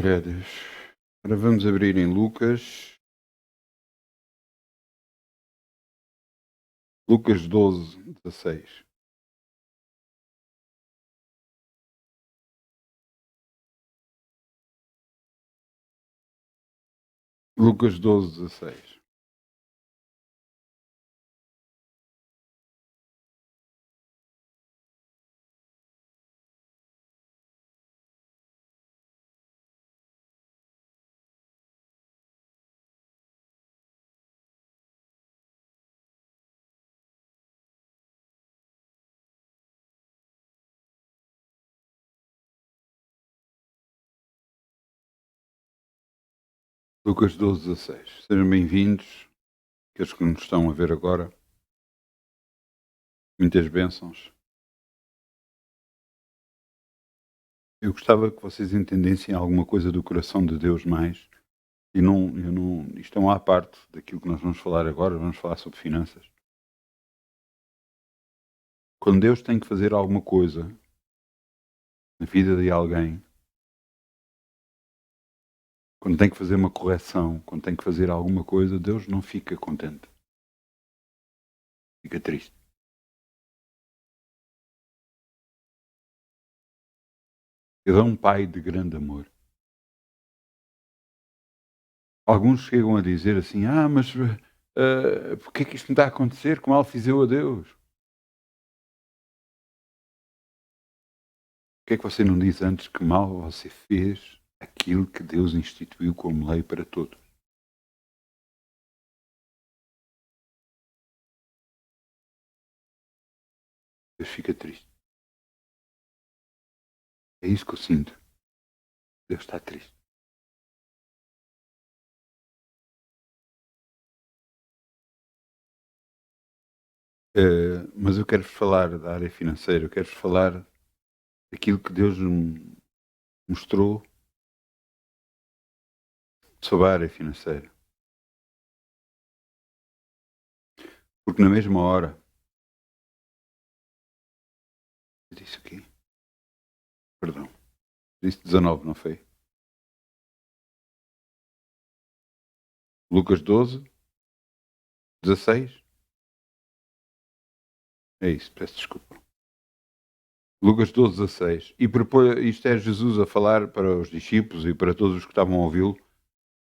Glória a Deus. Ora, vamos abrir em Lucas 12, 16. Lucas 12, 16. Lucas 12, 16. Sejam bem-vindos, aqueles que nos estão a ver agora. Muitas bênçãos. Eu gostava que vocês entendessem alguma coisa do coração de Deus mais. Isto é uma à parte daquilo que nós vamos falar agora. Vamos falar sobre finanças. Quando Deus tem que fazer alguma coisa na vida de alguém, quando tem que fazer uma correção, quando tem que fazer alguma coisa, Deus não fica contente. Fica triste. Ele é um pai de grande amor. Alguns chegam a dizer assim: mas porque é que isto me está a acontecer? Que mal fiz eu a Deus? Porque é que você não diz antes que mal você fez aquilo que Deus instituiu como lei para todos? Deus fica triste. É isso que eu sinto. Deus está triste. Mas eu quero falar da área financeira, eu quero falar daquilo que Deus me mostrou sobre a área financeira. Porque na mesma hora, eu disse aqui, perdão, disse 19, não foi? Lucas 12, 16. É isso, peço desculpa. Lucas 12, 16. Isto é Jesus a falar para os discípulos e para todos os que estavam a ouvi-lo,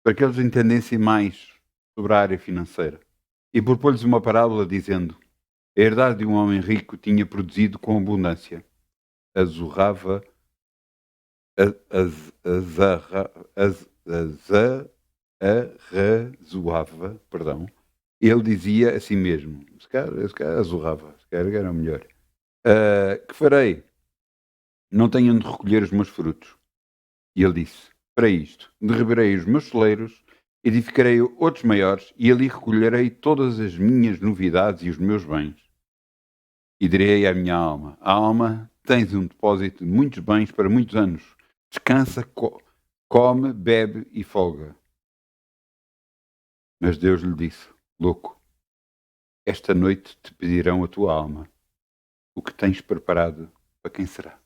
para que eles entendessem mais sobre a área financeira. E propôs-lhes uma parábola dizendo: a herdade de um homem rico tinha produzido com abundância. Azorrava, arrazoava, perdão. Ele dizia a si mesmo, se calhar azorrava, se calhar era melhor. Que farei? Não tenho onde recolher os meus frutos. E ele disse: para isto, derribarei os meus celeiros, edificarei outros maiores, e ali recolherei todas as minhas novidades e os meus bens. E direi à minha alma: alma, tens um depósito de muitos bens para muitos anos. Descansa, come, bebe e folga. Mas Deus lhe disse: louco, esta noite te pedirão a tua alma. O que tens preparado para quem será?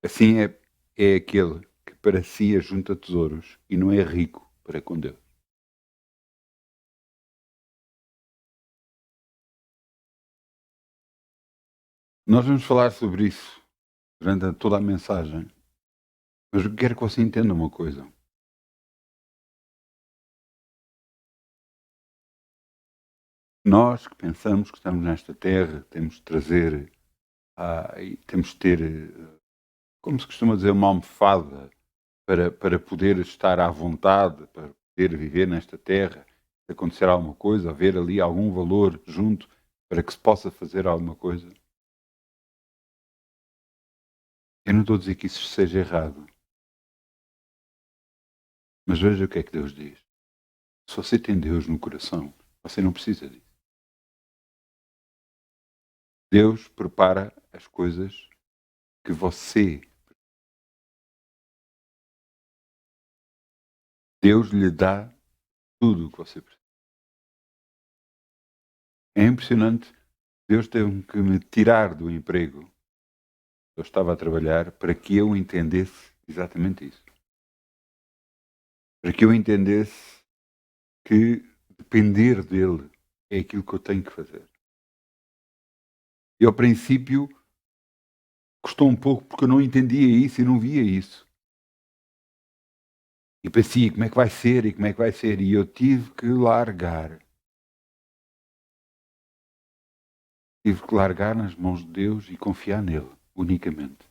Assim é aquele que para si ajunta tesouros e não é rico para com Deus. Nós vamos falar sobre isso durante toda a mensagem, mas eu quero que você entenda uma coisa. Nós que pensamos que estamos nesta terra, temos de trazer, e temos de ter, como se costuma dizer, uma almofada para poder estar à vontade, para poder viver nesta terra, se acontecer alguma coisa, haver ali algum valor junto para que se possa fazer alguma coisa. Eu não estou a dizer que isso seja errado, mas veja o que é que Deus diz. Se você tem Deus no coração, você não precisa disso. Deus prepara as coisas que você, Deus lhe dá tudo o que você precisa. É impressionante. Deus teve que me tirar do emprego Eu estava a trabalhar para que eu entendesse exatamente isso. Para que eu entendesse que depender dele é aquilo que eu tenho que fazer. E ao princípio custou um pouco porque eu não entendia isso e não via isso. E pensei, como é que vai ser e como é que vai ser? E eu tive que largar. Tive que largar nas mãos de Deus e confiar nele, unicamente.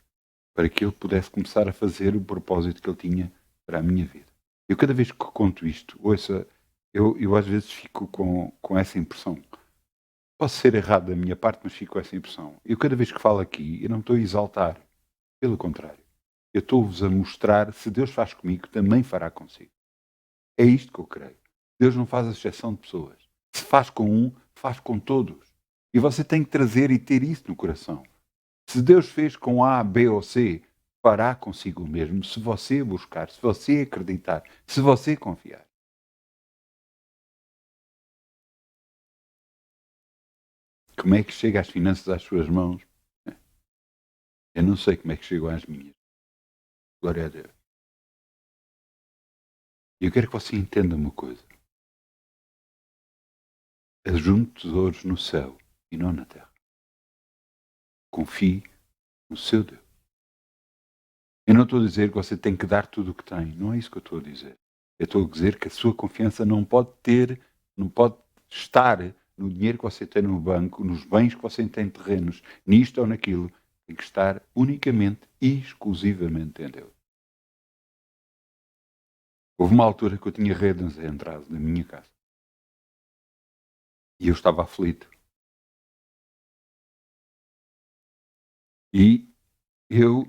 Para que ele pudesse começar a fazer o propósito que ele tinha para a minha vida. Eu cada vez que conto isto, ouça, eu às vezes fico com essa impressão. Posso ser errado da minha parte, mas fico com essa impressão. Eu cada vez que falo aqui, eu não estou a exaltar. Pelo contrário. Eu estou-vos a mostrar, se Deus faz comigo, também fará consigo. É isto que eu creio. Deus não faz exceção de pessoas. Se faz com um, faz com todos. E você tem que trazer e ter isso no coração. Se Deus fez com A, B ou C, fará consigo mesmo, se você buscar, se você acreditar, se você confiar. Como é que chega as finanças às suas mãos? Eu não sei como é que chegam às minhas. Glória a Deus. E eu quero que você entenda uma coisa. Ajunte tesouros no céu e não na terra. Confie no seu Deus. Eu não estou a dizer que você tem que dar tudo o que tem. Não é isso que eu estou a dizer. Eu estou a dizer que a sua confiança não pode estar no dinheiro que você tem no banco, nos bens que você tem terrenos, nisto ou naquilo. Tem que estar unicamente e exclusivamente em Deus. Houve uma altura que eu tinha redes a entrar na minha casa. E eu estava aflito. E eu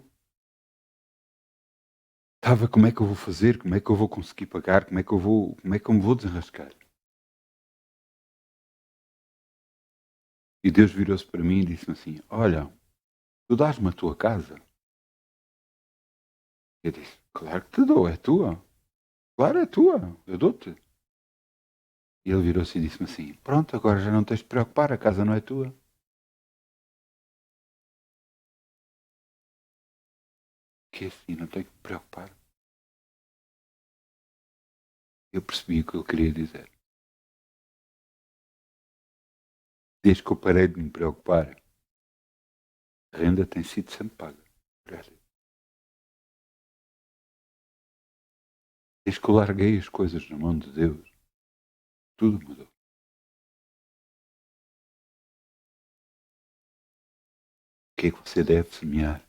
estava, como é que eu vou fazer? Como é que eu vou conseguir pagar? Como é que eu me vou desenrascar? E Deus virou-se para mim e disse-me assim: olha, tu dás-me a tua casa? Eu disse: claro que te dou, é tua. Claro, é tua, eu dou-te. E ele virou-se e disse-me assim: pronto, agora já não tens de te preocupar, a casa não é tua. Que assim, não tenho que me preocupar. Eu percebi o que ele queria dizer. Desde que eu parei de me preocupar, a renda tem sido sempre paga. Desde que eu larguei as coisas na mão de Deus, tudo mudou. O que é que você deve semear?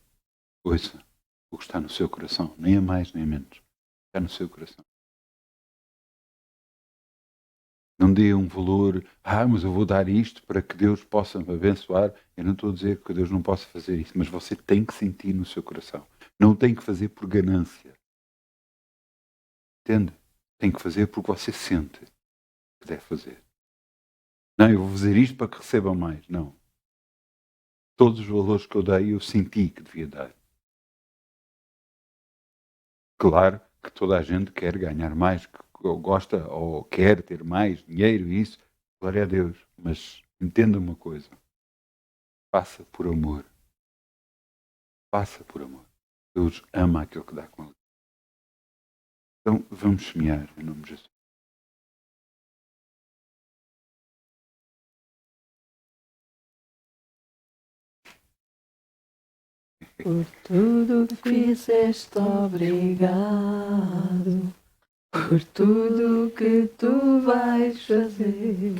Ouça, o que está no seu coração, nem a mais nem a menos. Está no seu coração. Não dê um valor, mas eu vou dar isto para que Deus possa me abençoar. Eu não estou a dizer que Deus não possa fazer isso, mas você tem que sentir no seu coração. Não tem que fazer por ganância. Entende? Tem que fazer porque você sente que deve fazer. Não, eu vou fazer isto para que receba mais. Não. Todos os valores que eu dei, eu senti que devia dar. Claro que toda a gente quer ganhar mais, que gosta ou quer ter mais dinheiro e isso. Glória a Deus. Mas entenda uma coisa. Faça por amor. Faça por amor. Deus ama aquele que dá com ele. Então vamos semear em nome de Jesus. Por tudo que fizeste, obrigado. Por tudo que tu vais fazer.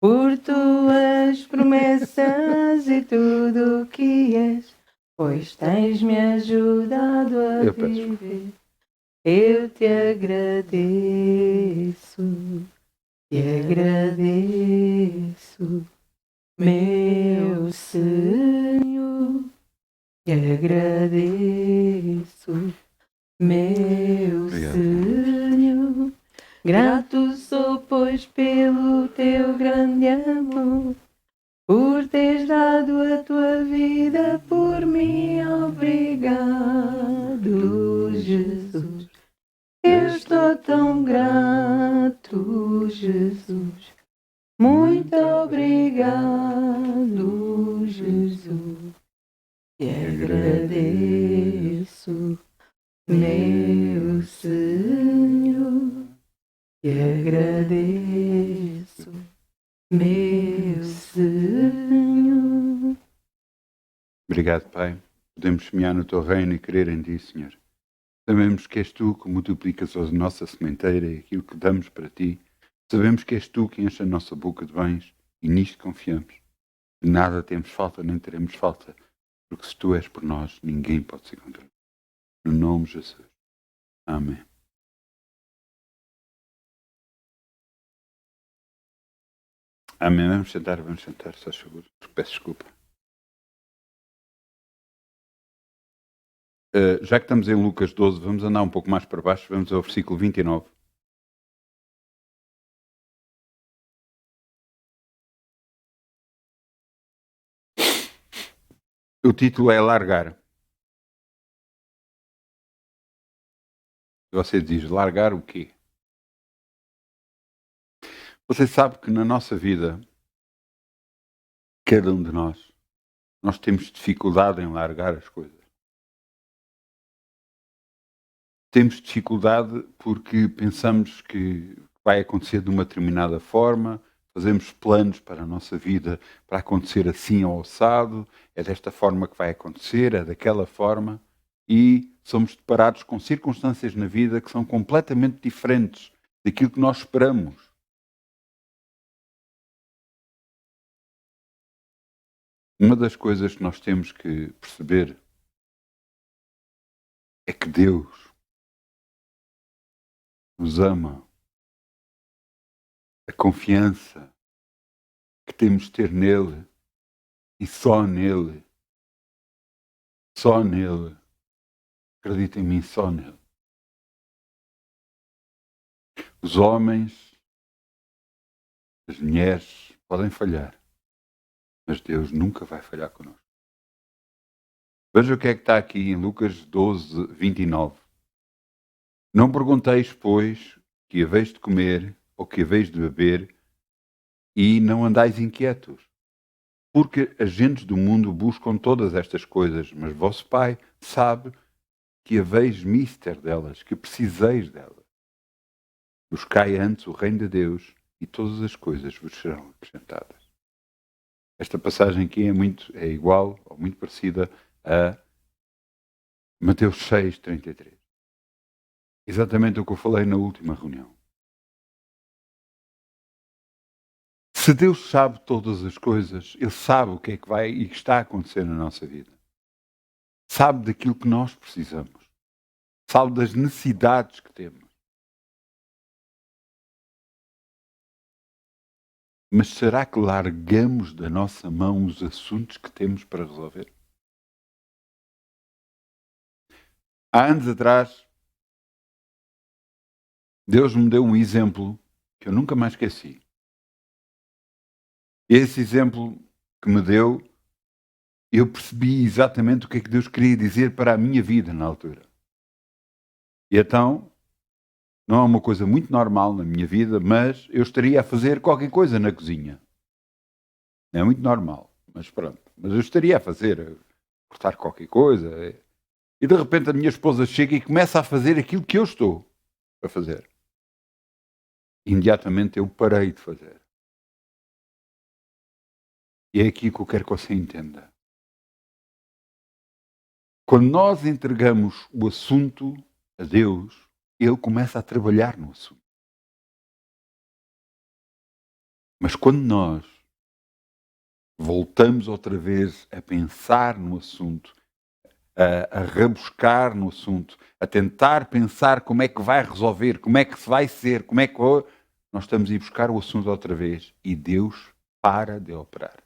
Por tuas promessas e tudo o que és. Pois tens-me ajudado a viver. Eu te agradeço. Te agradeço, meu Senhor. Te agradeço, meu Senhor. Grato sou, pois, pelo teu grande amor, por teres dado a tua vida por mim. Obrigado, Jesus. Eu estou tão grato, Jesus. Muito obrigado, Jesus. te agradeço, meu Senhor, te agradeço, meu Senhor. Obrigado, Pai. Podemos semear no teu reino e crer em ti, Senhor. Sabemos que és tu que multiplicas a nossa sementeira e aquilo que damos para ti. Sabemos que és tu que enche a nossa boca de bens e nisto confiamos. De nada temos falta nem teremos falta, porque se tu és por nós, ninguém pode ser contra nós. No nome de Jesus. Amém. Amém. Vamos sentar, só favor. Peço desculpa. Já que estamos em Lucas 12, vamos andar um pouco mais para baixo, vamos ao versículo 29. O título é Largar. Você diz, largar o quê? Você sabe que na nossa vida, cada um de nós temos dificuldade em largar as coisas. Temos dificuldade porque pensamos que vai acontecer de uma determinada forma, fazemos planos para a nossa vida para acontecer assim ou assado, é desta forma que vai acontecer, é daquela forma, e somos deparados com circunstâncias na vida que são completamente diferentes daquilo que nós esperamos. Uma das coisas que nós temos que perceber é que Deus nos ama. A confiança que temos de ter nele e só nele, acredita em mim, só nele. Os homens, as mulheres podem falhar, mas Deus nunca vai falhar connosco. Veja o que é que está aqui em Lucas 12, 29. Não pergunteis, pois, que haveis de comer ou que haveis de beber, e não andais inquietos, porque as gentes do mundo buscam todas estas coisas, mas vosso Pai sabe que haveis mister delas, que preciseis delas. Buscai antes o reino de Deus e todas as coisas vos serão acrescentadas. Esta passagem aqui é igual ou muito parecida a Mateus 6, 33. Exatamente o que eu falei na última reunião. Se Deus sabe todas as coisas, Ele sabe o que é que vai e que está a acontecer na nossa vida. Sabe daquilo que nós precisamos. Sabe das necessidades que temos. Mas será que largamos da nossa mão os assuntos que temos para resolver? Há anos atrás, Deus me deu um exemplo que eu nunca mais esqueci. Esse exemplo que me deu, eu percebi exatamente o que é que Deus queria dizer para a minha vida na altura. E então, não é uma coisa muito normal na minha vida, mas eu estaria a fazer qualquer coisa na cozinha. Não é muito normal, mas pronto. Mas eu estaria a fazer, a cortar qualquer coisa. E de repente a minha esposa chega e começa a fazer aquilo que eu estou a fazer. Imediatamente eu parei de fazer. E é aqui que eu quero que você entenda. Quando nós entregamos o assunto a Deus, Ele começa a trabalhar no assunto. Mas quando nós voltamos outra vez a pensar no assunto, a rebuscar no assunto, a tentar pensar como é que vai resolver, como é que vai ser, como é que nós estamos a ir buscar o assunto outra vez e Deus para de operar.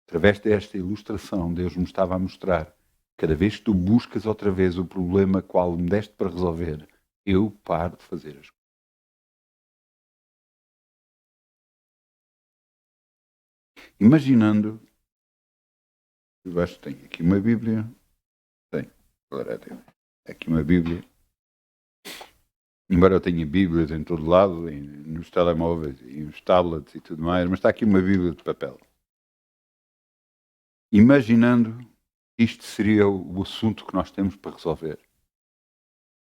Através desta ilustração, Deus me estava a mostrar, cada vez que tu buscas outra vez o problema qual me deste para resolver, eu paro de fazer as coisas. Imaginando, eu acho que tenho aqui uma Bíblia, agora tenho aqui uma Bíblia, embora eu tenha Bíblias em todo lado, nos telemóveis e nos tablets e tudo mais, mas está aqui uma Bíblia de papel. Imaginando isto seria o assunto que nós temos para resolver.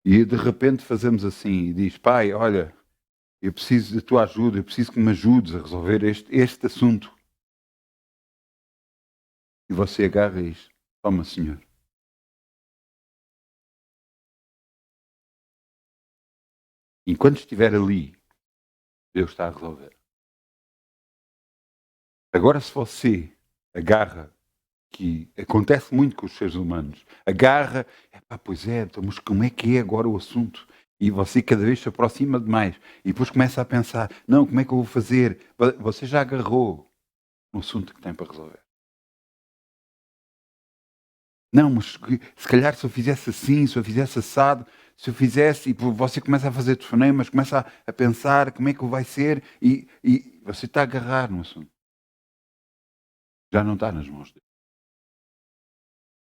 E de repente fazemos assim e diz: Pai, olha, eu preciso da tua ajuda, eu preciso que me ajudes a resolver este assunto. E você agarra e diz: Toma, Senhor. Enquanto estiver ali, Deus está a resolver. Agora, se você agarra, que acontece muito com os seres humanos, agarra, pois é, então, mas como é que é agora o assunto? E você cada vez se aproxima demais. E depois começa a pensar, não, como é que eu vou fazer? Você já agarrou no assunto que tem para resolver. Não, mas se calhar se eu fizesse assim, se eu fizesse assado, se eu fizesse, e você começa a fazer telefonemas, começa a pensar como é que vai ser, e você está a agarrar no assunto. Já não está nas mãos de Deus.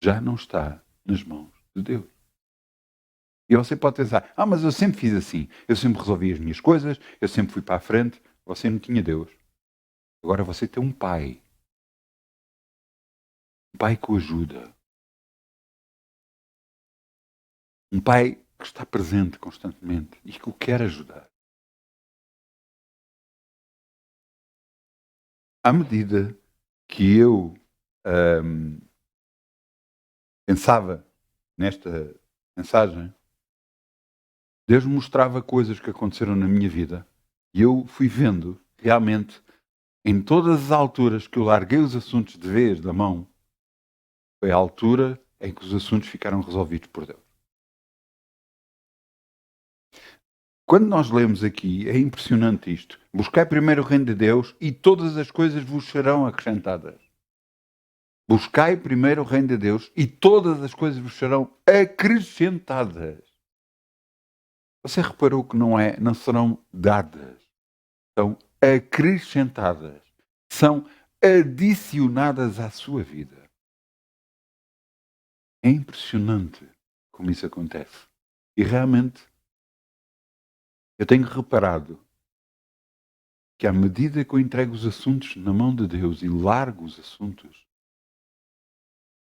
Já não está nas mãos de Deus. E você pode pensar, mas eu sempre fiz assim, eu sempre resolvi as minhas coisas, eu sempre fui para a frente, você não tinha Deus. Agora você tem um pai que o ajuda, um pai que está presente constantemente e que o quer ajudar. À medida que eu pensava nesta mensagem, Deus me mostrava coisas que aconteceram na minha vida e eu fui vendo realmente em todas as alturas que eu larguei os assuntos de vez da mão, foi a altura em que os assuntos ficaram resolvidos por Deus. Quando nós lemos aqui, é impressionante isto. Buscai primeiro o reino de Deus e todas as coisas vos serão acrescentadas. Buscai primeiro o reino de Deus e todas as coisas vos serão acrescentadas. Você reparou que não serão dadas, são acrescentadas, são adicionadas à sua vida. É impressionante como isso acontece. E realmente, eu tenho reparado que à medida que eu entrego os assuntos na mão de Deus e largo os assuntos,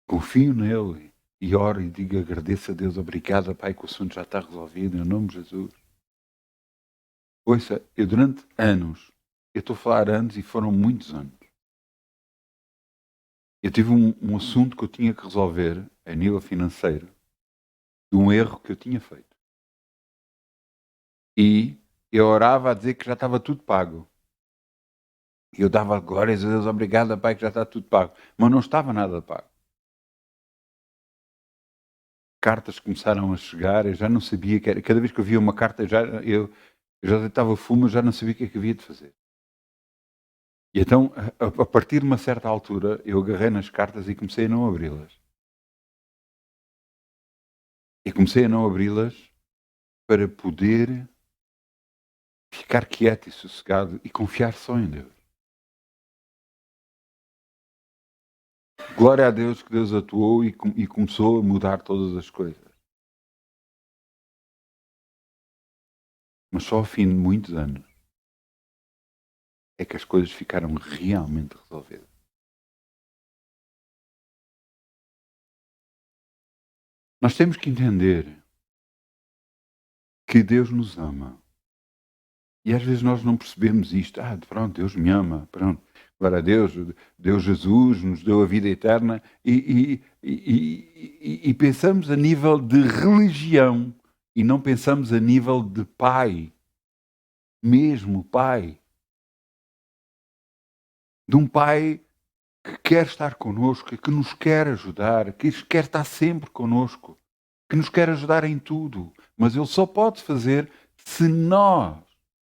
confio nele e oro e digo, agradeço a Deus, obrigado, Pai, que o assunto já está resolvido, em nome de Jesus. Ouça, eu durante anos, eu estou a falar anos e foram muitos anos, eu tive um assunto que eu tinha que resolver a nível financeiro, de um erro que eu tinha feito. E eu orava a dizer que já estava tudo pago. E eu dava glórias a Deus, obrigado, Pai, que já está tudo pago. Mas não estava nada pago. Cartas começaram a chegar, eu já não sabia que era. Cada vez que eu via uma carta, eu já deitava fumo, eu já não sabia o que é que havia de fazer. E então, a partir de uma certa altura, eu agarrei nas cartas e comecei a não abri-las. E comecei a não abri-las para poder ficar quieto e sossegado e confiar só em Deus. Glória a Deus que Deus atuou e começou a mudar todas as coisas. Mas só ao fim de muitos anos é que as coisas ficaram realmente resolvidas. Nós temos que entender que Deus nos ama. E às vezes nós não percebemos isto. Pronto, Deus me ama. Pronto. Glória a Deus. Deus Jesus nos deu a vida eterna. E pensamos a nível de religião. E não pensamos a nível de Pai. Mesmo Pai. De um Pai que quer estar connosco, que nos quer ajudar, que quer estar sempre connosco, que nos quer ajudar em tudo. Mas Ele só pode fazer se nós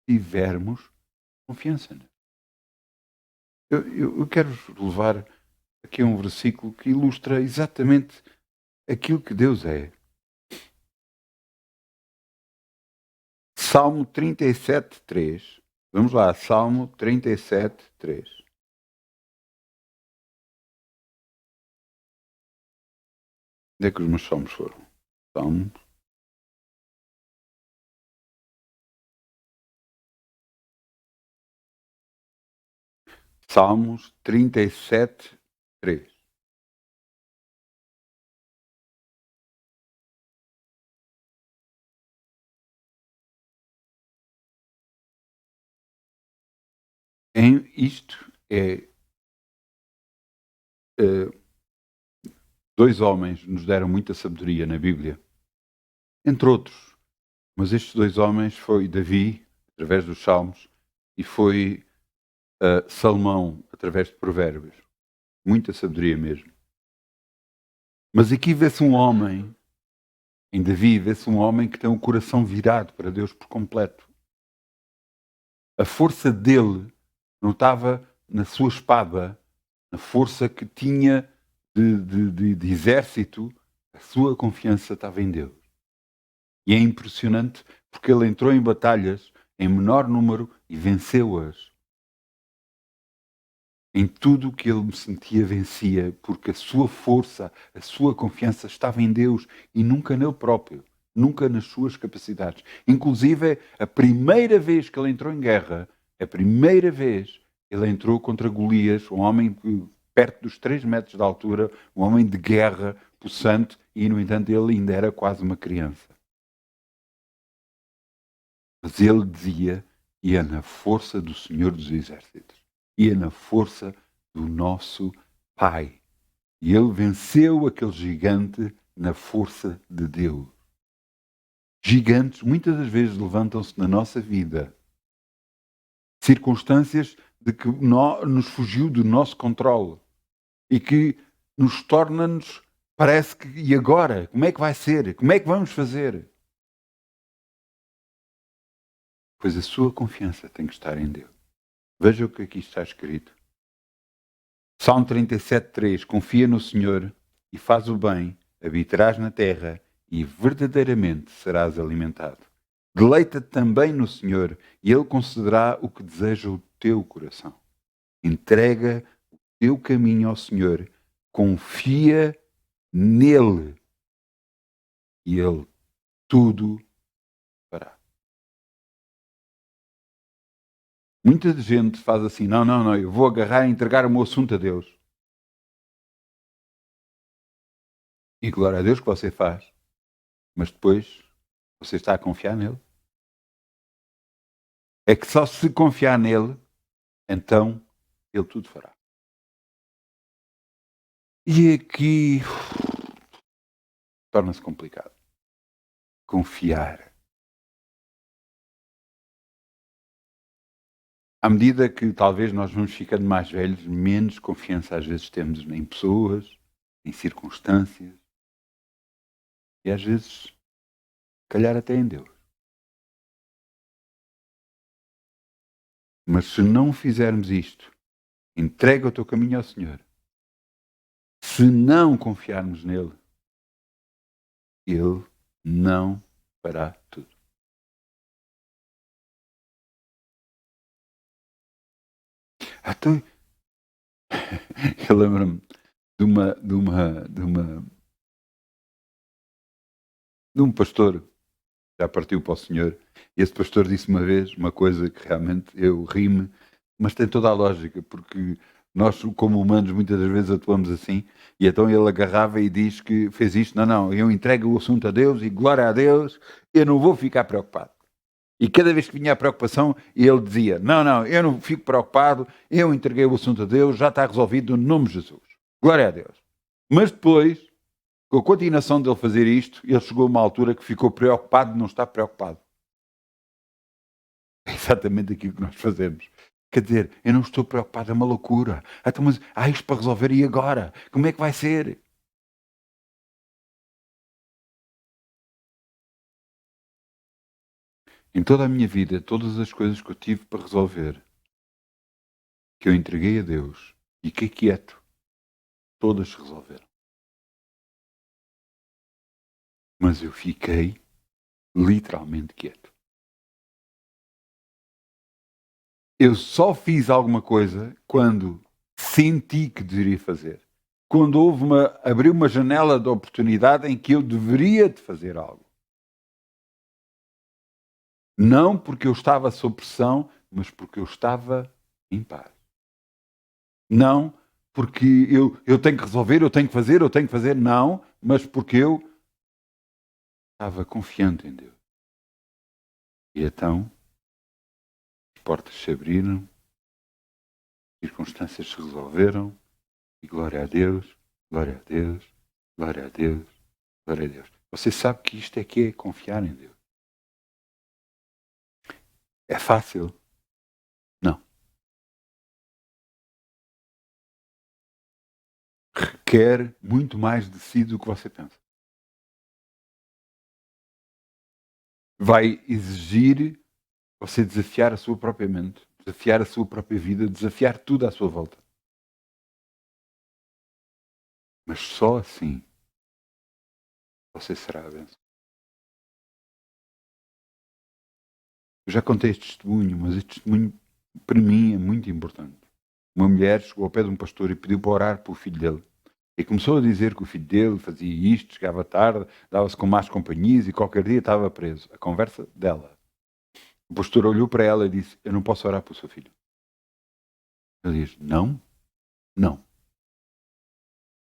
tivermos confiança nele. Eu quero levar aqui um versículo que ilustra exatamente aquilo que Deus é. Salmo 37, 3. Vamos lá, Salmo 37, 3. Onde é que os meus salmos foram? Salmo. Salmos 37, 3. Isto é, dois homens nos deram muita sabedoria na Bíblia, entre outros. Mas estes dois homens foi Davi, através dos Salmos, e foi Salomão, através de Provérbios. Muita sabedoria mesmo. Mas aqui vê-se um homem, em Davi, vê-se um homem que tem o coração virado para Deus por completo. A força dele não estava na sua espada, na força que tinha de exército, a sua confiança estava em Deus. E é impressionante porque ele entrou em batalhas em menor número e venceu-as. Em tudo o que ele me sentia vencia, porque a sua força, a sua confiança estava em Deus e nunca nele próprio, nunca nas suas capacidades. Inclusive, a primeira vez que ele entrou em guerra, a primeira vez ele entrou contra Golias, um homem perto dos 3 metros de altura, um homem de guerra, possante, e no entanto ele ainda era quase uma criança. Mas ele dizia, ia na força do Senhor dos Exércitos, ia na força do nosso Pai. E ele venceu aquele gigante na força de Deus. Gigantes muitas das vezes levantam-se na nossa vida. Circunstâncias de que nos fugiu do nosso controle e que nos torna-nos, parece que, e agora? Como é que vai ser? Como é que vamos fazer? Pois a sua confiança tem que estar em Deus. Veja o que aqui está escrito. Salmo 37:3. Confia no Senhor e faz o bem, habitarás na terra e verdadeiramente serás alimentado. Deleita-te também no Senhor e Ele concederá o que deseja o teu coração. Entrega o teu caminho ao Senhor, confia nele e Ele tudo fará. Muita gente faz assim, não, eu vou agarrar e entregar o meu assunto a Deus. E glória a Deus que você faz. Mas depois você está a confiar nele. É que só se confiar nele, então ele tudo fará. E aqui torna-se complicado. Confiar. À medida que talvez nós vamos ficando mais velhos, menos confiança às vezes temos em pessoas, em circunstâncias e às vezes, calhar até em Deus. Mas se não fizermos isto, entrega o teu caminho ao Senhor. Se não confiarmos nele, ele não fará tudo. Então, eu lembro-me de um pastor que já partiu para o Senhor. E esse pastor disse uma vez uma coisa que realmente eu ri-me, mas tem toda a lógica, porque nós, como humanos, muitas das vezes atuamos assim. E então ele agarrava e diz que fez isto. Não, eu entrego o assunto a Deus e glória a Deus, eu não vou ficar preocupado. E cada vez que vinha a preocupação, ele dizia, não, eu não fico preocupado, eu entreguei o assunto a Deus, já está resolvido no nome de Jesus. Glória a Deus. Mas depois, com a continuação dele fazer isto, ele chegou a uma altura que ficou preocupado de não estar preocupado. É exatamente aquilo que nós fazemos. Quer dizer, eu não estou preocupado, é uma loucura. Então, mas há isto para resolver e agora? Como é que vai ser? Em toda a minha vida, todas as coisas que eu tive para resolver, que eu entreguei a Deus e fiquei quieto, todas se resolveram. Mas eu fiquei literalmente quieto. Eu só fiz alguma coisa quando senti que deveria fazer. Quando abriu uma janela de oportunidade em que eu deveria de fazer algo. Não porque eu estava sob pressão, mas porque eu estava em paz. Não porque eu tenho que resolver, eu tenho que fazer, não, mas porque eu estava confiante em Deus. E então, as portas se abriram circunstâncias se resolveram e glória a Deus, glória a Deus, glória a Deus, glória a Deus. Você sabe que isto é que é confiar em Deus. É fácil? Não. Requer muito mais de si do que você pensa. Vai exigir você desafiar a sua própria mente, desafiar a sua própria vida, desafiar tudo à sua volta. Mas só assim você será abençoado. Eu já contei este testemunho, mas este testemunho para mim é muito importante. Uma mulher chegou ao pé de um pastor e pediu para orar pelo filho dele. E começou a dizer que o filho dele fazia isto, chegava tarde, dava-se com más companhias e qualquer dia estava preso. A conversa dela. O pastor olhou para ela e disse: eu não posso orar pelo seu filho. Ele diz: não, não.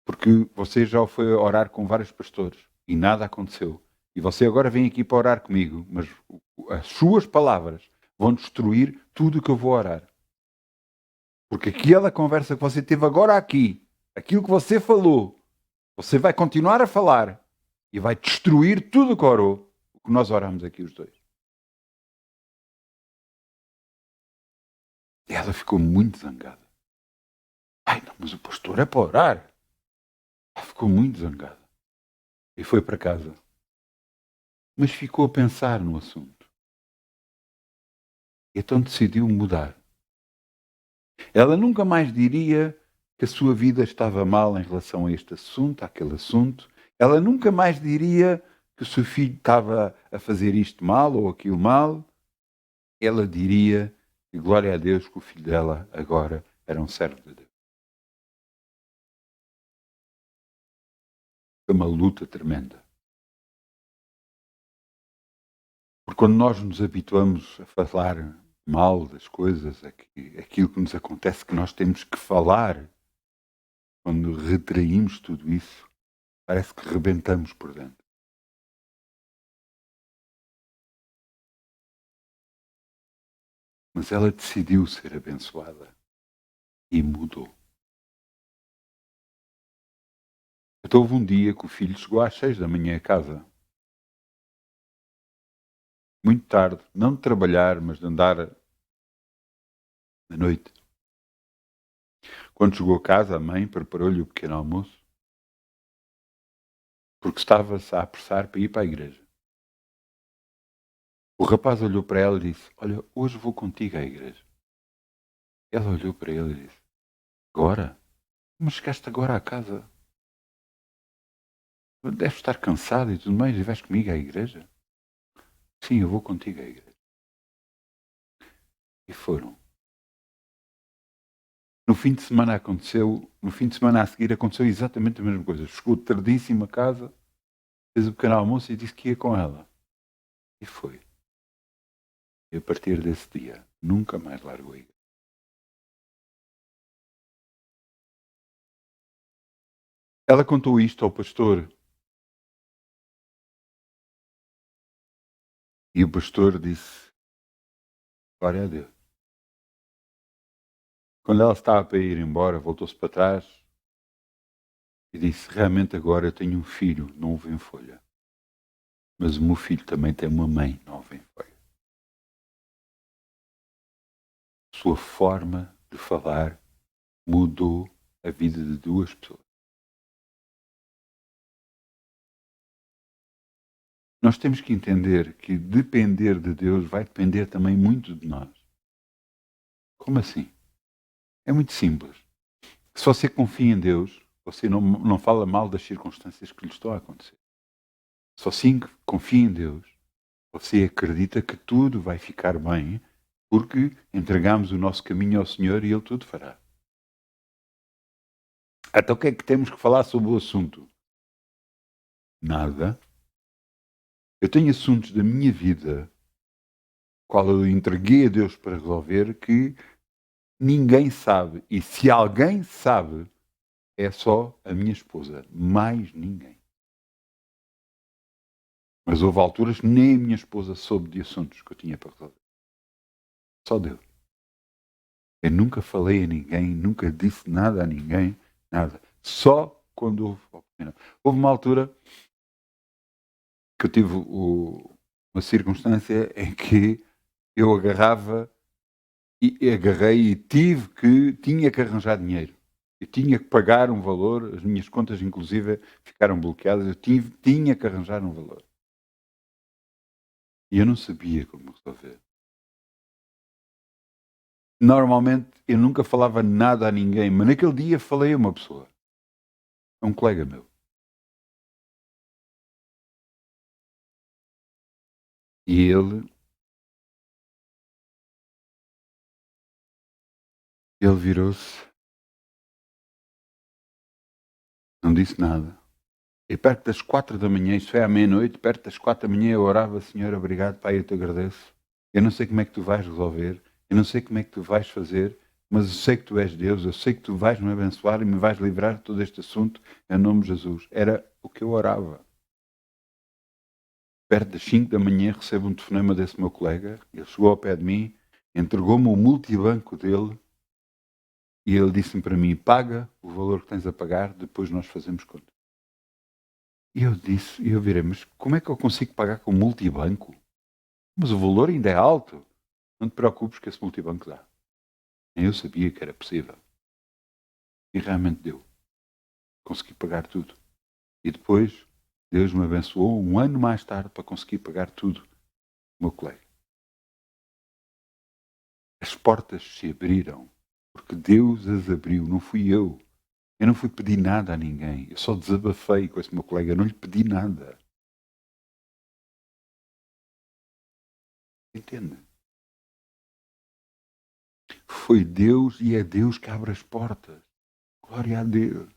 Porque você já foi orar com vários pastores e nada aconteceu. E você agora vem aqui para orar comigo, mas as suas palavras vão destruir tudo o que eu vou orar. Porque aquela conversa que você teve agora aqui, aquilo que você falou, você vai continuar a falar e vai destruir tudo o que orou, o que nós oramos aqui os dois. E ela ficou muito zangada. Ai, não, mas o pastor é para orar. Ela ficou muito zangada. E foi para casa. Mas ficou a pensar no assunto. Então decidiu mudar. Ela nunca mais diria que a sua vida estava mal em relação a este assunto, àquele assunto. Ela nunca mais diria que o seu filho estava a fazer isto mal ou aquilo mal. Ela diria que, glória a Deus, que o filho dela agora era um servo de Deus. Foi uma luta tremenda. Porque quando nós nos habituamos a falar mal das coisas, aquilo que nos acontece que nós temos que falar, quando retraímos tudo isso, parece que rebentamos por dentro. Mas ela decidiu ser abençoada e mudou. Então houve um dia que o filho chegou às 6 da manhã a casa. Muito tarde, não de trabalhar, mas de andar à noite. Quando chegou a casa, a mãe preparou-lhe o pequeno almoço, porque estava-se a apressar para ir para a igreja. O rapaz olhou para ela e disse: olha, hoje vou contigo à igreja. Ela olhou para ele e disse: agora? Mas chegaste agora à casa. Deves estar cansado e tudo mais e vais comigo à igreja? Sim, eu vou contigo à igreja. E foram. No fim de semana a seguir aconteceu exatamente a mesma coisa. Chegou tardíssimo a casa, fez o pequeno almoço e disse que ia com ela. E foi. E a partir desse dia, nunca mais largou a igreja. Ela contou isto ao pastor. E o pastor disse: glória a Deus. Quando ela estava para ir embora, voltou-se para trás e disse: realmente agora eu tenho um filho novo em folha. Mas o meu filho também tem uma mãe nova em folha. Sua forma de falar mudou a vida de duas pessoas. Nós temos que entender que depender de Deus vai depender também muito de nós. Como assim? É muito simples. Se você confia em Deus, você não fala mal das circunstâncias que lhe estão a acontecer. Se você confia em Deus, você acredita que tudo vai ficar bem, porque entregamos o nosso caminho ao Senhor e Ele tudo fará. Então o que é que temos que falar sobre o assunto? Nada. Eu tenho assuntos da minha vida, qual eu entreguei a Deus para resolver, que ninguém sabe. E se alguém sabe, é só a minha esposa. Mais ninguém. Mas houve alturas que nem a minha esposa soube de assuntos que eu tinha para resolver. Só Deus. Eu nunca falei a ninguém, nunca disse nada a ninguém, nada. Só quando houve oportunidade. Houve uma altura que eu tive uma circunstância em que eu agarrei e tinha que arranjar dinheiro. Eu tinha que pagar um valor, as minhas contas inclusive ficaram bloqueadas, eu tinha que arranjar um valor. E eu não sabia como resolver. Normalmente eu nunca falava nada a ninguém, mas naquele dia falei a uma pessoa, a um colega meu. E ele virou-se, não disse nada. E perto das 4 da manhã, isso foi à meia-noite, perto das 4 da manhã eu orava: Senhor, obrigado, Pai, eu te agradeço. Eu não sei como é que tu vais resolver, eu não sei como é que tu vais fazer, mas eu sei que tu és Deus, eu sei que tu vais me abençoar e me vais livrar de todo este assunto, em nome de Jesus. Era o que eu orava. Perto das 5 da manhã recebo um telefonema desse meu colega, ele chegou ao pé de mim, entregou-me o multibanco dele e ele disse-me para mim: paga o valor que tens a pagar, depois nós fazemos conta. E eu virei: mas como é que eu consigo pagar com multibanco? Mas o valor ainda é alto. Não te preocupes que esse multibanco dá. Nem eu sabia que era possível. E realmente deu. Consegui pagar tudo. E depois Deus me abençoou um ano mais tarde para conseguir pagar tudo. Meu colega. As portas se abriram porque Deus as abriu, não fui eu. Eu não fui pedir nada a ninguém. Eu só desabafei com esse meu colega. Eu não lhe pedi nada. Entende? Foi Deus e é Deus que abre as portas. Glória a Deus.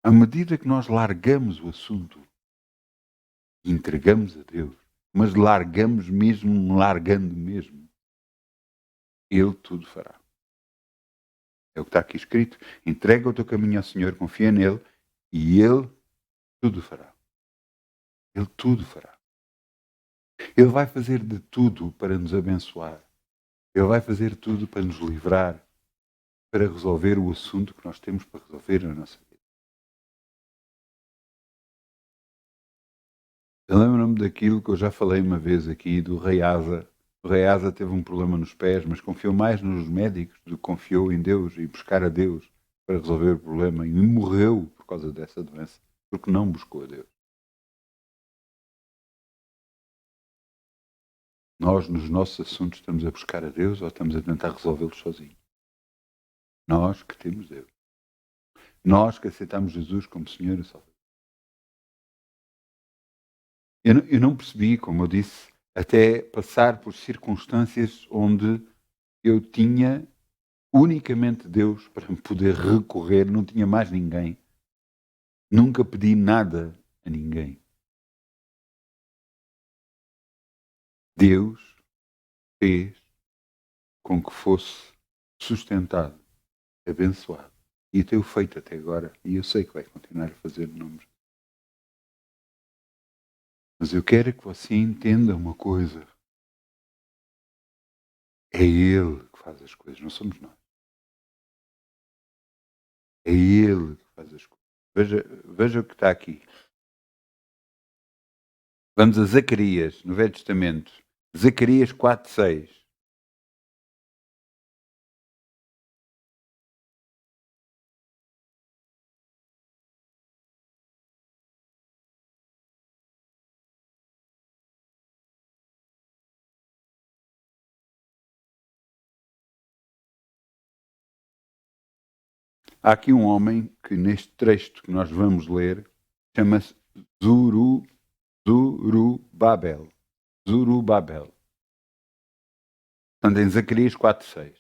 À medida que nós largamos o assunto e entregamos a Deus, mas largamos mesmo, largando mesmo, Ele tudo fará. É o que está aqui escrito. Entrega o teu caminho ao Senhor, confia nele e Ele tudo fará. Ele tudo fará. Ele vai fazer de tudo para nos abençoar. Ele vai fazer tudo para nos livrar, para resolver o assunto que nós temos para resolver na nossa vida. Eu lembro-me daquilo que eu já falei uma vez aqui do Rei Asa. O Rei Asa teve um problema nos pés, mas confiou mais nos médicos do que confiou em Deus e buscar a Deus para resolver o problema e morreu por causa dessa doença, porque não buscou a Deus. Nós, nos nossos assuntos, estamos a buscar a Deus ou estamos a tentar resolvê-los sozinhos? Nós que temos Deus. Nós que aceitamos Jesus como Senhor e Salvador. Eu não percebi, como eu disse, até passar por circunstâncias onde eu tinha unicamente Deus para me poder recorrer, não tinha mais ninguém. Nunca pedi nada a ninguém. Deus fez com que fosse sustentado, abençoado. E tem-o feito até agora. E eu sei que vai continuar a fazer números. Mas eu quero que você entenda uma coisa. É Ele que faz as coisas, não somos nós. É Ele que faz as coisas. Veja o que está aqui. Vamos a Zacarias, no Velho Testamento. Zacarias 4:6. Há aqui um homem que neste texto que nós vamos ler chama-se Zurubabel. Zurubabel. Portanto, em Zacarias 4:6.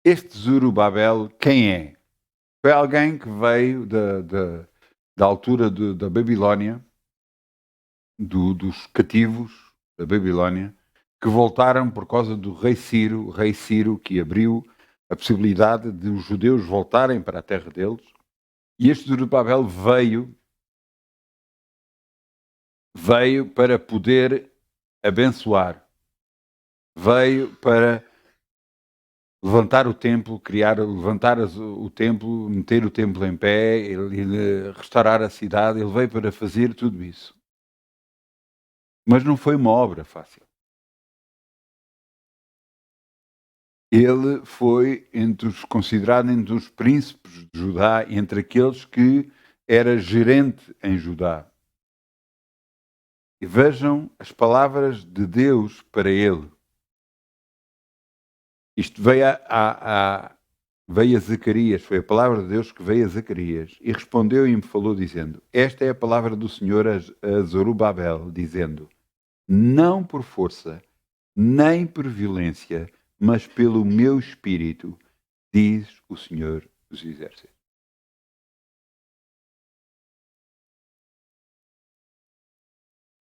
Este Zurubabel, quem é? Foi alguém que veio da altura da Babilónia, dos cativos da Babilónia, que voltaram por causa do rei Ciro que abriu a possibilidade de os judeus voltarem para a terra deles. E este Zorobabel veio para poder abençoar. Veio para levantar o templo, levantar o templo, meter o templo em pé, restaurar a cidade. Ele veio para fazer tudo isso. Mas não foi uma obra fácil. Ele foi considerado entre os príncipes de Judá, entre aqueles que era gerente em Judá. E vejam as palavras de Deus para ele. Isto veio a Zacarias, foi a palavra de Deus que veio a Zacarias. E respondeu e me falou dizendo, esta é a palavra do Senhor a Zorobabel, dizendo, não por força, nem por violência, mas pelo meu espírito, diz o Senhor dos Exércitos.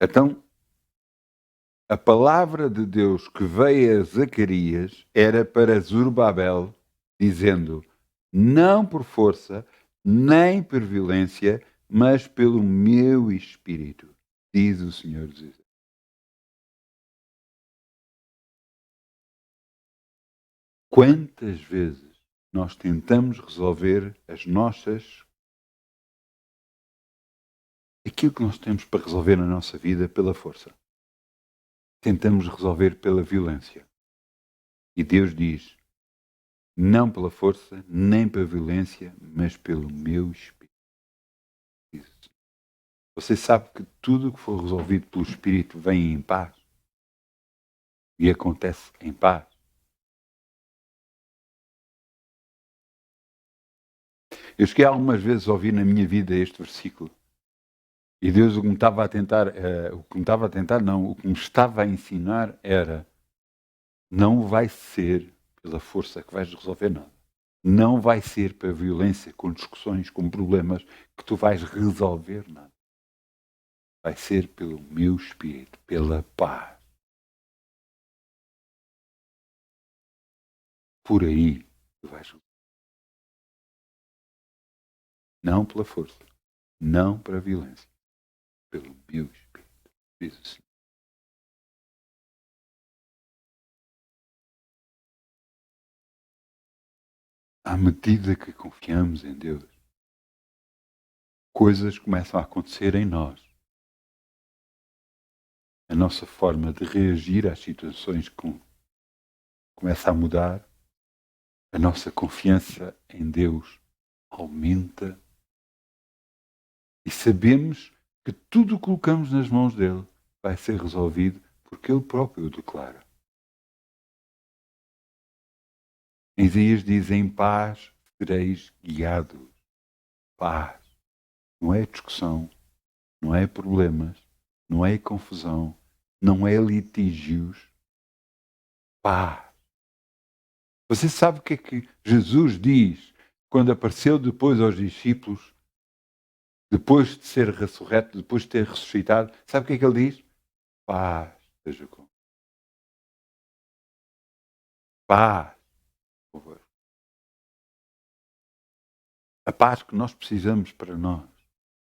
Então, a palavra de Deus que veio a Zacarias era para Zorobabel, dizendo, não por força, nem por violência, mas pelo meu espírito, diz o Senhor dos Exércitos. Quantas vezes nós tentamos resolver aquilo que nós temos para resolver na nossa vida pela força? Tentamos resolver pela violência. E Deus diz, não pela força, nem pela violência, mas pelo meu espírito. Você sabe que tudo o que for resolvido pelo espírito vem em paz. E acontece em paz. Eu cheguei algumas vezes a ouvir na minha vida este versículo. E Deus o que me estava a tentar, o que me estava a ensinar era, não vai ser pela força que vais resolver nada. Não vai ser pela violência, com discussões, com problemas, que tu vais resolver nada. Vai ser pelo meu espírito, pela paz. Por aí tu vais resolver. Não pela força, não pela violência, pelo meu espírito, diz o Senhor. À medida que confiamos em Deus, coisas começam a acontecer em nós. A nossa forma de reagir às situações começa a mudar. A nossa confiança em Deus aumenta. E sabemos que tudo o que colocamos nas mãos dele vai ser resolvido porque ele próprio o declara. Em Isaías diz, em paz sereis guiados. Paz. Não é discussão, não é problemas, não é confusão, não é litígios. Paz. Você sabe o que é que Jesus diz quando apareceu depois aos discípulos, depois de ser ressurreto, depois de ter ressuscitado? Sabe o que é que ele diz? Paz seja com paz. Por favor. A paz que nós precisamos para nós.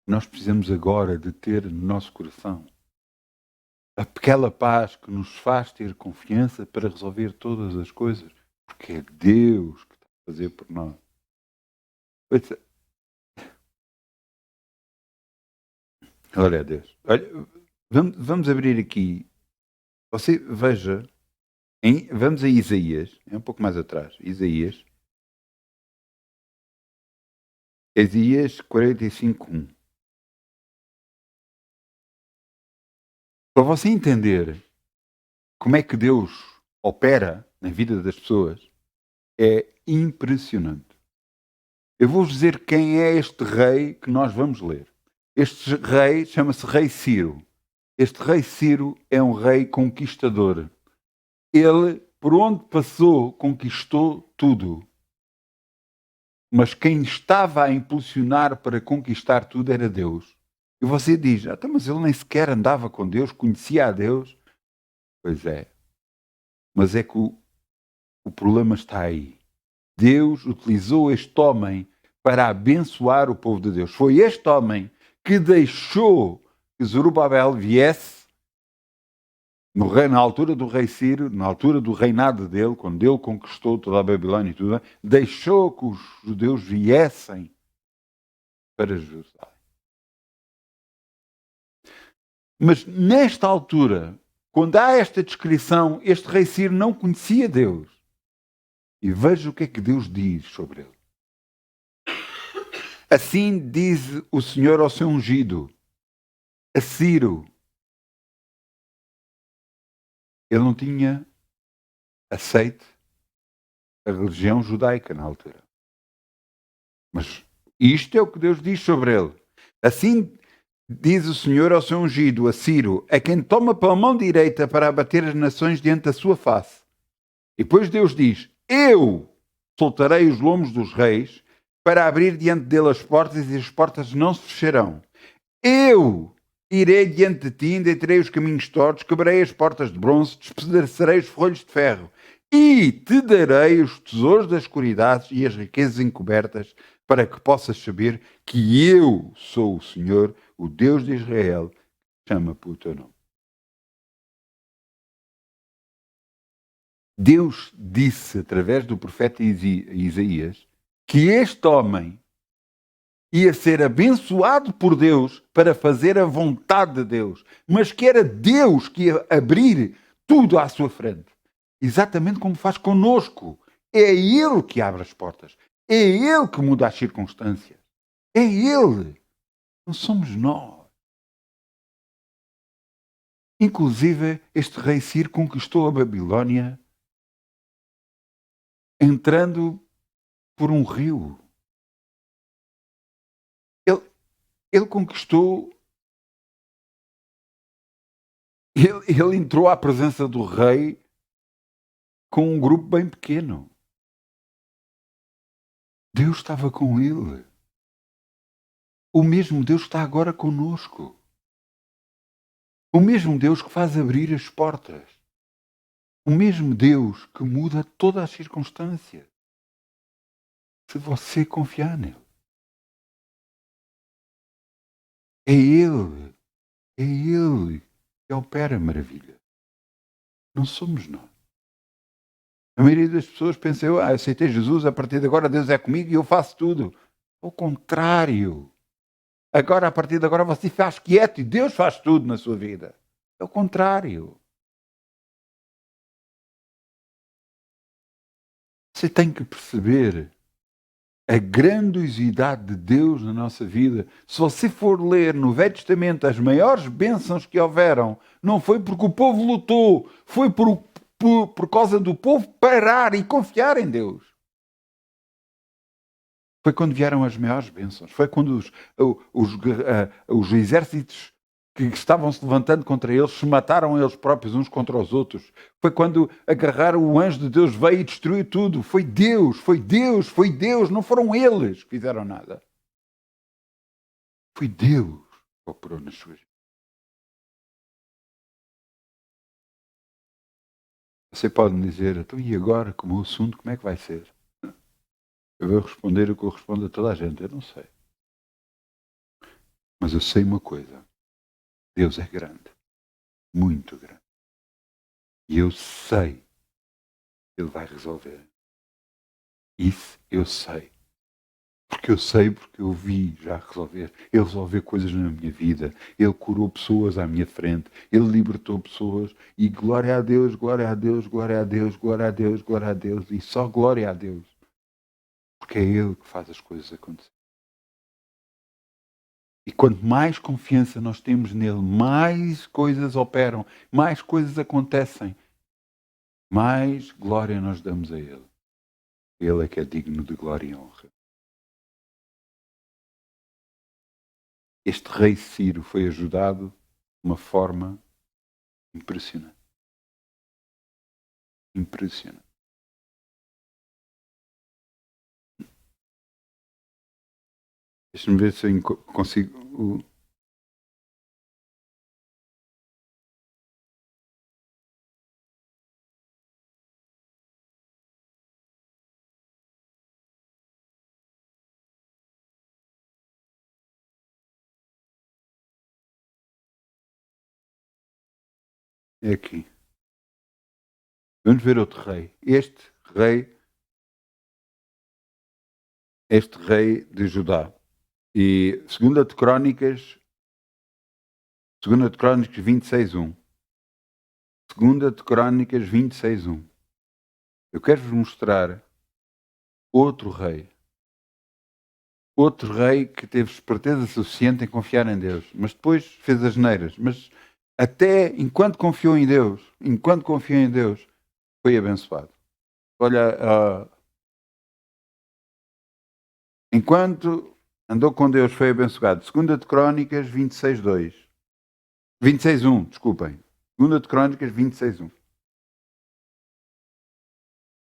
Nós precisamos agora de ter no nosso coração. Aquela paz que nos faz ter confiança para resolver todas as coisas. Porque é Deus que está a fazer por nós. Glória a Deus. Olha, vamos abrir aqui. Você veja, vamos a Isaías, é um pouco mais atrás. Isaías 45:1. Para você entender como é que Deus opera na vida das pessoas, é impressionante. Eu vou-vos dizer quem é este rei que nós vamos ler. Este rei chama-se Rei Ciro. Este Rei Ciro é um rei conquistador. Ele, por onde passou, conquistou tudo. Mas quem estava a impulsionar para conquistar tudo era Deus. E você diz, mas ele nem sequer andava com Deus, conhecia a Deus. Pois é. Mas é que o problema está aí. Deus utilizou este homem para abençoar o povo de Deus. Foi este homem que deixou que Zorobabel viesse Na altura do rei Ciro, na altura do reinado dele, quando ele conquistou toda a Babilônia e tudo, deixou que os judeus viessem para Jerusalém. Mas nesta altura, quando há esta descrição, este rei Ciro não conhecia Deus. E veja o que é que Deus diz sobre ele. Assim diz o Senhor ao seu ungido, a Ciro. Ele não tinha aceite a religião judaica na altura. Mas isto é o que Deus diz sobre ele. Assim diz o Senhor ao seu ungido, a Ciro, a quem toma pela mão direita para abater as nações diante da sua face. E depois Deus diz, eu soltarei os lomos dos reis para abrir diante dele as portas e as portas não se fecharão. Eu irei diante de ti, endireitarei os caminhos tortos, quebrarei as portas de bronze, despedaçarei os ferrolhos de ferro e te darei os tesouros das escuridades e as riquezas encobertas para que possas saber que eu sou o Senhor, o Deus de Israel, que chama pelo teu nome. Deus disse através do profeta Isaías que este homem ia ser abençoado por Deus para fazer a vontade de Deus, mas que era Deus que ia abrir tudo à sua frente. Exatamente como faz conosco. É Ele que abre as portas. É Ele que muda as circunstâncias. É Ele. Não somos nós. Inclusive, este rei Ciro conquistou a Babilônia entrando por um rio. Ele conquistou. Ele entrou à presença do rei com um grupo bem pequeno. Deus estava com ele. O mesmo Deus está agora conosco. O mesmo Deus que faz abrir as portas. O mesmo Deus que muda todas as circunstâncias. Se você confiar nele. É Ele. É Ele que opera maravilha. Não somos nós. A maioria das pessoas pensa, eu aceitei Jesus, a partir de agora Deus é comigo e eu faço tudo. Ao contrário. Agora, a partir de agora, você faz quieto e Deus faz tudo na sua vida. É o contrário. Você tem que perceber a grandiosidade de Deus na nossa vida. Se você for ler no Velho Testamento as maiores bênçãos que houveram, não foi porque o povo lutou, foi por causa do povo parar e confiar em Deus. Foi quando vieram as maiores bênçãos. Foi quando os exércitos que estavam se levantando contra eles se mataram eles próprios uns contra os outros. Foi quando agarraram o anjo de Deus, veio e destruiu tudo. Foi Deus, foi Deus, foi Deus. Não foram eles que fizeram nada. Foi Deus que operou nas suas vidas. Você pode me dizer, então e agora, como o assunto, como é que vai ser? Eu vou responder o que eu respondo a toda a gente. Eu não sei. Mas eu sei uma coisa. Deus é grande. Muito grande. E eu sei que Ele vai resolver. Isso eu sei. Porque eu vi já resolver. Ele resolveu coisas na minha vida. Ele curou pessoas à minha frente. Ele libertou pessoas. E glória a Deus, glória a Deus, glória a Deus, glória a Deus, glória a Deus. E só glória a Deus. Porque é Ele que faz as coisas acontecer. E quanto mais confiança nós temos nele, mais coisas operam, mais coisas acontecem, mais glória nós damos a Ele. Ele é que é digno de glória e honra. Este rei Ciro foi ajudado de uma forma impressionante. Impressionante. Deixa-me ver se eu consigo. É aqui. Vamos ver outro rei. Este rei de Judá. E segunda de Crónicas 26:1. Segunda de Crónicas 26:1. Eu quero-vos mostrar outro rei. Outro rei que teve esperteza suficiente em confiar em Deus, mas depois fez as neiras. Mas até enquanto confiou em Deus, foi abençoado. Olha, enquanto andou com Deus, foi abençoado. Segunda de Crónicas 26:2. 26:1, desculpem. Segunda de Crónicas 26:1.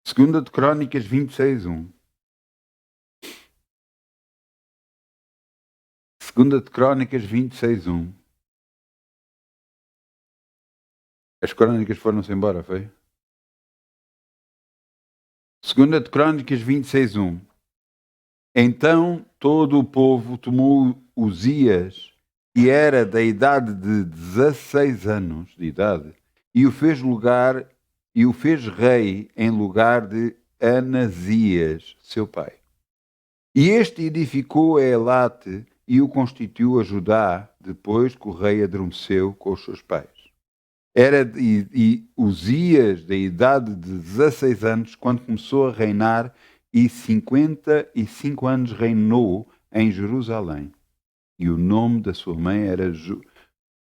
Segunda de Crónicas 26:1. Segunda de Crónicas 26:1. As crónicas foram-se embora, foi? Segunda de Crónicas 26:1. Então todo o povo tomou Uzias, que era da idade de 16 anos de idade, e o fez rei em lugar de Anasias, seu pai. E este edificou Elate e o constituiu a Judá, depois que o rei adormeceu com os seus pais. Uzias, da idade de 16 anos, quando começou a reinar, e 55 anos reinou em Jerusalém. E o nome da sua mãe era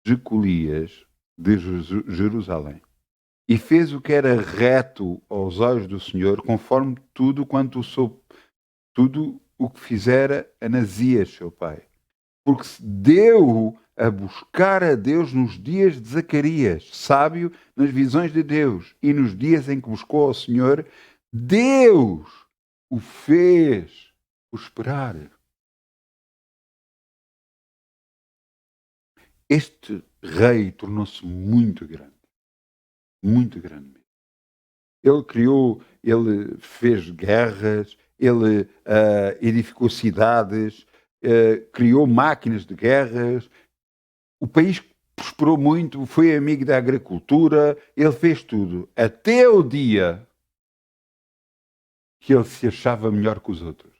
Jecolias, de Jerusalém. E fez o que era reto aos olhos do Senhor, conforme tudo o que fizera Anasias, seu pai. Porque se deu a buscar a Deus nos dias de Zacarias, sábio nas visões de Deus, e nos dias em que buscou ao Senhor, Deus o fez prosperar. Este rei tornou-se muito grande mesmo. Ele fez guerras, ele edificou cidades, criou máquinas de guerras. O país prosperou muito, foi amigo da agricultura, ele fez tudo, até o dia que ele se achava melhor que os outros.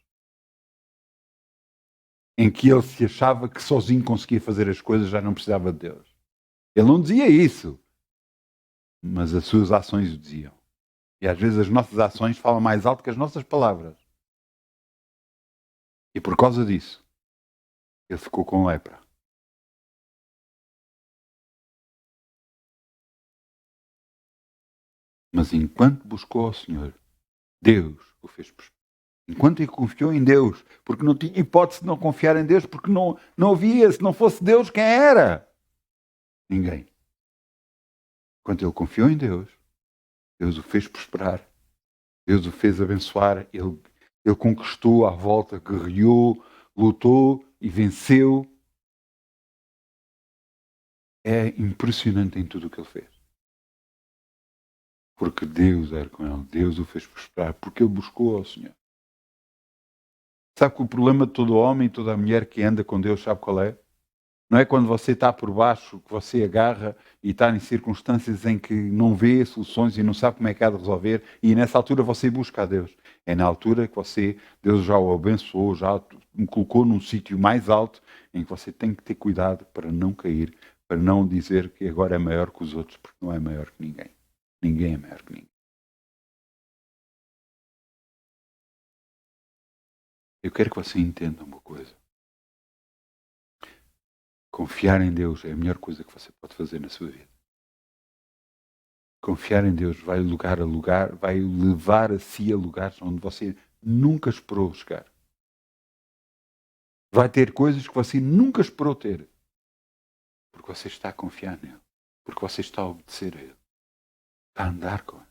Em que ele se achava que sozinho conseguia fazer as coisas, já não precisava de Deus. Ele não dizia isso, mas as suas ações o diziam. E às vezes as nossas ações falam mais alto que as nossas palavras. E por causa disso, ele ficou com lepra. Mas enquanto buscou ao Senhor, Deus o fez prosperar. Enquanto ele confiou em Deus, porque não tinha hipótese de não confiar em Deus, porque não havia, se não fosse Deus, quem era? Ninguém. Enquanto ele confiou em Deus, Deus o fez prosperar. Deus o fez abençoar. Ele conquistou à volta, guerreou, lutou e venceu. É impressionante em tudo o que ele fez. Porque Deus era com ele. Deus o fez prosperar. Porque ele buscou ao Senhor. Sabe que o problema de todo homem e toda a mulher que anda com Deus, sabe qual é? Não é quando você está por baixo, que você agarra e está em circunstâncias em que não vê soluções e não sabe como é que há de resolver, e nessa altura você busca a Deus. É na altura que Deus já o abençoou, já o colocou num sítio mais alto, em que você tem que ter cuidado para não cair, para não dizer que agora é maior que os outros, porque não é maior que ninguém. Ninguém é maior que ninguém. Eu quero que você entenda uma coisa. Confiar em Deus é a melhor coisa que você pode fazer na sua vida. Confiar em Deus vai lugar a lugar, vai levar a si a lugares onde você nunca esperou chegar. Vai ter coisas que você nunca esperou ter. Porque você está a confiar nele. Porque você está a obedecer a ele. Está a andar com ele.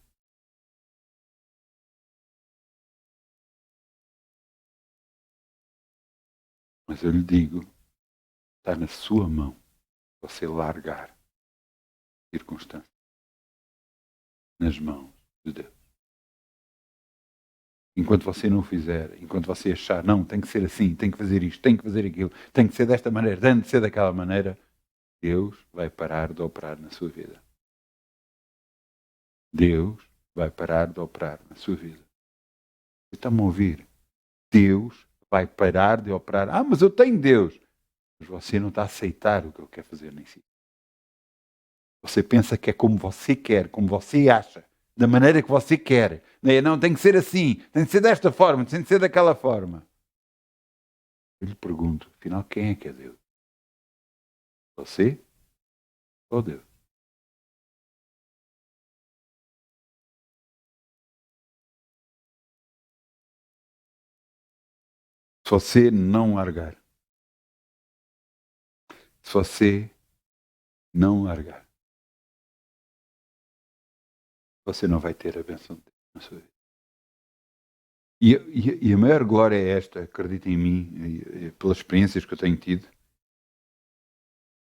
Mas eu lhe digo, está na sua mão você largar circunstâncias nas mãos de Deus. Enquanto você não o fizer, enquanto você achar, não, tem que ser assim, tem que fazer isto, tem que fazer aquilo, tem que ser desta maneira, tem que ser daquela maneira, Deus vai parar de operar na sua vida. Deus vai parar de operar na sua vida. Você está-me a ouvir? Deus vai parar de operar. Ah, mas eu tenho Deus. Mas você não está a aceitar o que Ele quer fazer nem si. Você pensa que é como você quer, como você acha, da maneira que você quer. Não, tem que ser assim, tem que ser desta forma, tem que ser daquela forma. Eu lhe pergunto, afinal, quem é que é Deus? Você ou Deus? Se você não largar, se você não largar, você não vai ter a bênção de Deus na sua vida. E a maior glória é esta, acredita em mim, pelas experiências que eu tenho tido.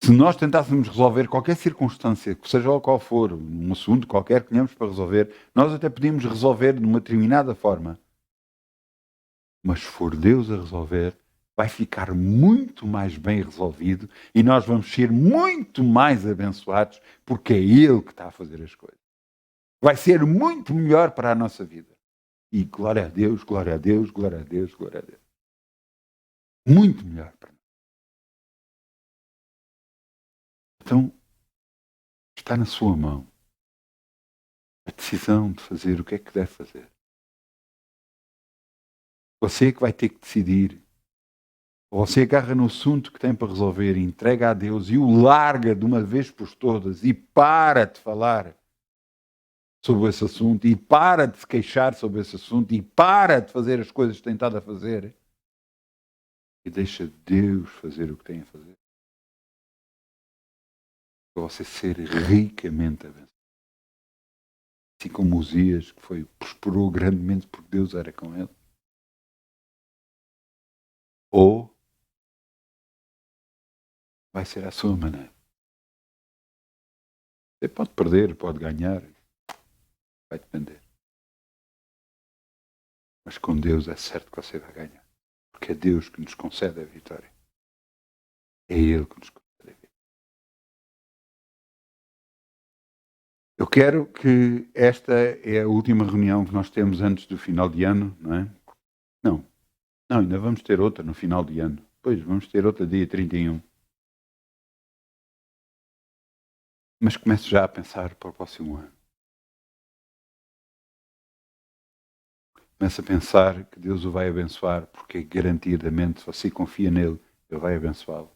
Se nós tentássemos resolver qualquer circunstância, seja qual for, um assunto qualquer que tenhamos para resolver, nós até podíamos resolver de uma determinada forma. Mas se for Deus a resolver, vai ficar muito mais bem resolvido e nós vamos ser muito mais abençoados porque é Ele que está a fazer as coisas. Vai ser muito melhor para a nossa vida. E glória a Deus, glória a Deus, glória a Deus, glória a Deus. Muito melhor para nós. Então, está na sua mão a decisão de fazer o que é que deve fazer. Você é que vai ter que decidir. Você agarra no assunto que tem para resolver, entrega a Deus e o larga de uma vez por todas e para de falar sobre esse assunto e para de se queixar sobre esse assunto e para de fazer as coisas que tem estado a fazer e deixa Deus fazer o que tem a fazer. Para você ser ricamente abençoado. Assim como Uzias, que prosperou grandemente porque Deus era com ele. Ou vai ser à sua maneira. Você pode perder, pode ganhar, vai depender. Mas com Deus é certo que você vai ganhar. Porque é Deus que nos concede a vitória. É Ele que nos concede a vitória. Eu quero que esta é a última reunião que nós temos antes do final de ano, não é? Não, ainda vamos ter outra no final de ano. Pois, vamos ter outra dia 31. Mas comece já a pensar para o próximo ano. Comece a pensar que Deus o vai abençoar, porque garantidamente, se você confia nele, Ele vai abençoá-lo.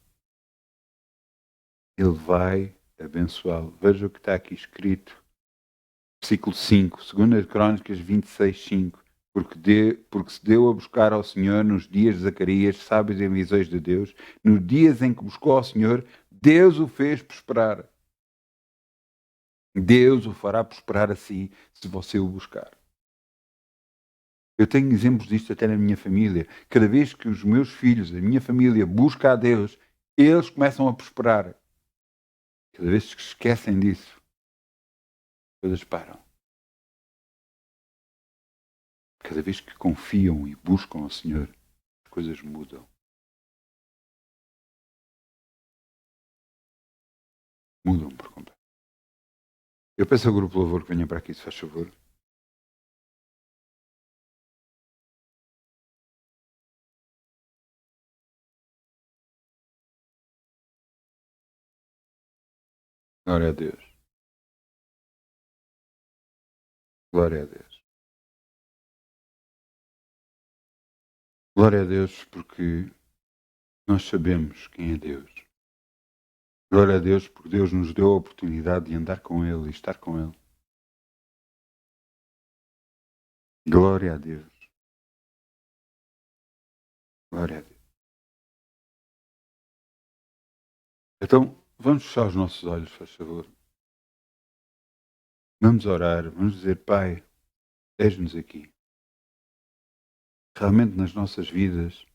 Ele vai abençoá-lo. Veja o que está aqui escrito. Versículo 5, 2 Crônicas 26, 5. Porque se deu a buscar ao Senhor nos dias de Zacarias, sábios em visões de Deus, nos dias em que buscou ao Senhor, Deus o fez prosperar. Deus o fará prosperar a si, se você o buscar. Eu tenho exemplos disto até na minha família. Cada vez que os meus filhos, a minha família, buscam a Deus, eles começam a prosperar. Cada vez que esquecem disso, as coisas param. Cada vez que confiam e buscam ao Senhor, as coisas mudam. Mudam por completo. Eu peço ao grupo de louvor que venha para aqui, se faz favor. Glória a Deus. Glória a Deus. Glória a Deus porque nós sabemos quem é Deus. Glória a Deus porque Deus nos deu a oportunidade de andar com Ele e estar com Ele. Glória a Deus. Glória a Deus. Então, vamos fechar os nossos olhos, faz favor. Vamos orar, vamos dizer, Pai, és-nos aqui. Realmente nas nossas vidas,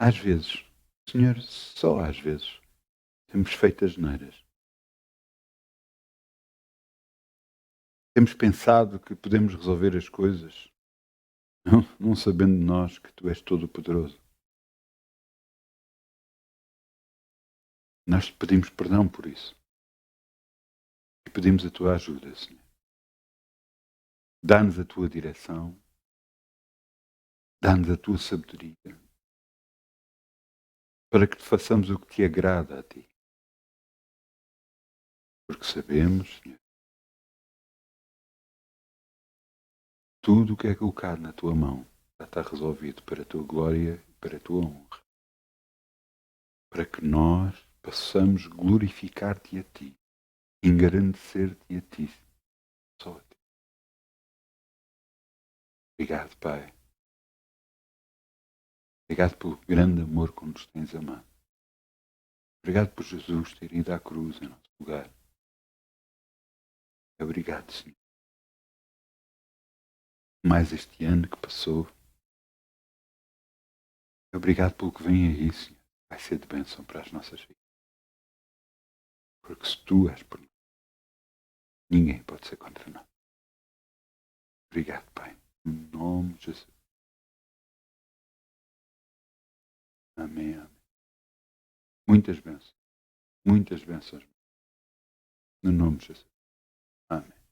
às vezes, Senhor, só às vezes, temos feito asneiras. Temos pensado que podemos resolver as coisas, não sabendo nós que Tu és todo-poderoso. Nós te pedimos perdão por isso. E pedimos a Tua ajuda, Senhor. Dá-nos a tua direção. Dá-nos a tua sabedoria. Para que façamos o que te agrada a ti. Porque sabemos, Senhor, tudo o que é colocado na tua mão já está resolvido para a tua glória e para a tua honra. Para que nós possamos glorificar-te a ti, engrandecer-te a ti, só a ti. Obrigado, Pai. Obrigado pelo grande amor que nos tens amado. Obrigado por Jesus ter ido à cruz em nosso lugar. Obrigado, Senhor. Mais este ano que passou. Obrigado pelo que vem aí, Senhor. Vai ser de bênção para as nossas vidas. Porque se tu és por nós, ninguém pode ser contra nós. Obrigado, Pai. Em nome de Jesus. Amém, amém. Muitas bênçãos. Muitas bênçãos. No nome de Jesus. Amém.